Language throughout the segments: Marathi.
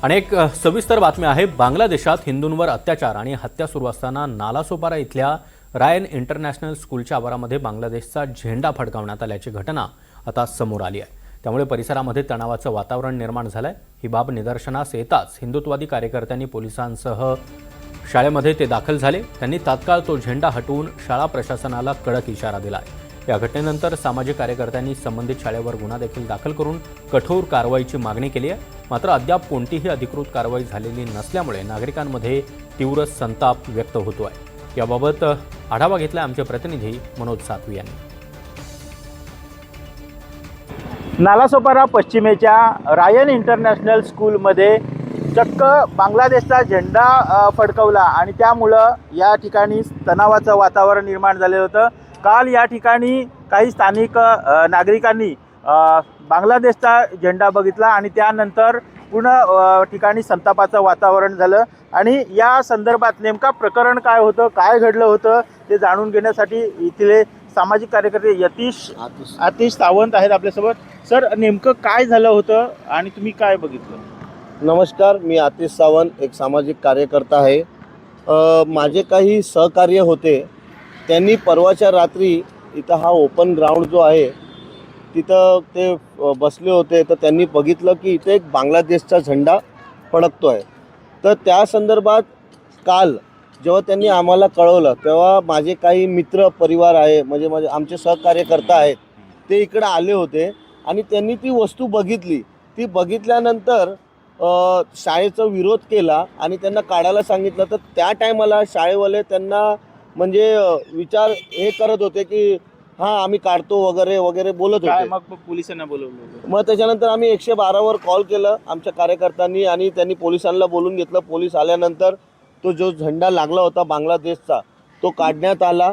अनेक सविस्तर बातम्या आहे। बांगलादेशात हिंदूंवर अत्याचार आणि हत्या सुरू असताना नालासोपारा इथल्या रायन इंटरनॅशनल स्कूलच्या आवारामध्ये बांगलादेशचा झेंडा फडकावण्यात आल्याची घटना आता समोर आली आहे। त्यामुळे परिसरामध्ये तणावाचं वातावरण निर्माण झालंय। ही बाब निदर्शनास येताच हिंदुत्ववादी कार्यकर्त्यांनी पोलिसांसह शाळेमध्ये ते दाखल झाले। त्यांनी तात्काळ तो झेंडा हटवून शाळा प्रशासनाला कडक इशारा दिला आहे। या घटनेनंतर सामाजिक कार्यकर्त्यांनी संबंधित शाळेवर गुन्हा देखील दाखल करून कठोर कारवाईची मागणी केली आहे। मात्र अद्याप कोणतीही अधिकृत कारवाई झालेली नसल्यामुळे नागरिकांमध्ये तीव्र संताप व्यक्त होतोय। याबाबत आढावा घेतला आमचे प्रतिनिधी मनोज सातवी यांनी। नालासोपारा पश्चिमेच्या रायन इंटरनॅशनल स्कूलमध्ये चक्क बांगलादेशचा झेंडा फडकवला आणि त्यामुळं या ठिकाणी तणावाचं वातावरण निर्माण झालं होतं। काल या ठिकाणी काही स्थानिक नागरिकांनी बांगलादेशचा झेंडा बघितला आणि त्यानंतर पुन्हा ठिकाणी संतापाचं वातावरण झालं आणि या संदर्भात नेमका प्रकरण काय होतं, काय घडलं होतं ते जाणून घेण्यासाठी इथले सामाजिक कार्यकर्ते आतिश सावंत आहेत आपल्यासोबत। सर, नेमकं काय झालं होतं आणि तुम्ही काय बघितलं? नमस्कार, मी आतिश सावंत, एक सामाजिक कार्यकर्ता आहे। माझे काही सहकार्य होते, त्यांनी परवाच्या रात्री इथं हा ओपन ग्राउंड जो आहे तिथं ते बसले होते, तर त्यांनी बघितलं की इथे एक बांगलादेशचा झेंडा फडकतो आहे। तर त्या संदर्भात काल जेव्हा त्यांनी आम्हाला कळवलं तेव्हा माझे काही मित्र परिवार आहे, म्हणजे आमचे सहकार्यकर्ता आहेत, ते इकडे आले होते आणि त्यांनी ती वस्तू बघितली। ती बघितल्यानंतर शाळेचा विरोध केला आणि त्यांना काढायला सांगितलं। तर त्या टायमाला शाळेवाले त्यांना म्हणजे विचार हे करत होते की हां आम्ही काढतो वगैरे वगैरे बोलत होते। मग पोलिसांना बोलवलं। मग त्याच्यानंतर आम्ही 112वर कॉल केलं आमच्या कार्यकर्त्यांनी आणि त्यांनी पोलिसांना बोलून घेतलं। पोलीस आल्यानंतर तो जो झेंडा लागला होता बांगलादेशचा तो काढण्यात आला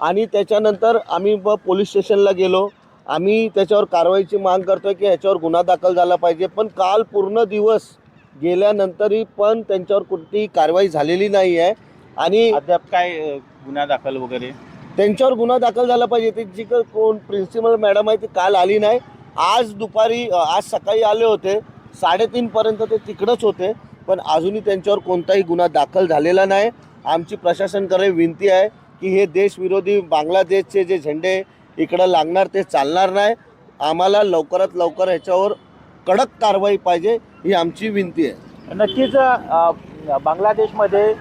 आणि त्याच्यानंतर आम्ही पोलीस स्टेशनला गेलो। आम्ही त्याच्यावर कारवाईची माग करतोय की ह्याच्यावर गुन्हा दाखल झाला पाहिजे, पण काल पूर्ण दिवस गेल्यानंतरही पण त्यांच्यावर कोणतीही कारवाई झालेली नाही आहे आणि अद्याप काय गुन्हा दाखल वगैरे त्यांच्यावर गुन्हा दाखल झाला पाहिजे। ती जी कोण प्रिन्सिपल मॅडम आहे ती काल आली नाही, आज सकाळी आले होते, 3:30 पर्यंत ते तिकडंच होते, पण अजूनही त्यांच्यावर कोणताही गुन्हा दाखल झालेला नाही। आमची प्रशासनाकडे विनंती आहे की हे देशविरोधी बांगलादेशचे जे झेंडे इकडं लागणार ते चालणार नाही। आम्हाला लवकरात लवकर ह्याच्यावर कडक कारवाई पाहिजे, ही आमची विनंती आहे। नक्कीच बांगलादेशमध्ये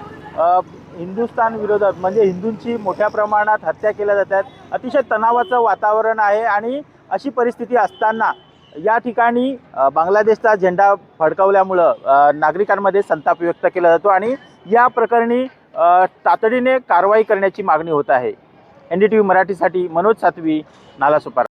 हिंदुस्थान विरोधात म्हणजे हिंदूंची मोठ्या प्रमाणात हत्या केल्या जातात। अतिशय तणावाचं वातावरण आहे आणि अशी परिस्थिती असताना या ठिकाणी बांगलादेशचा झेंडा फडकवल्यामुळं नागरिकांमध्ये संताप व्यक्त केला जातो आणि या प्रकरणी तातडीने कारवाई करण्याची मागणी होत आहे। NDTV मराठीसाठी मनोज सातवी, नालासोपारा।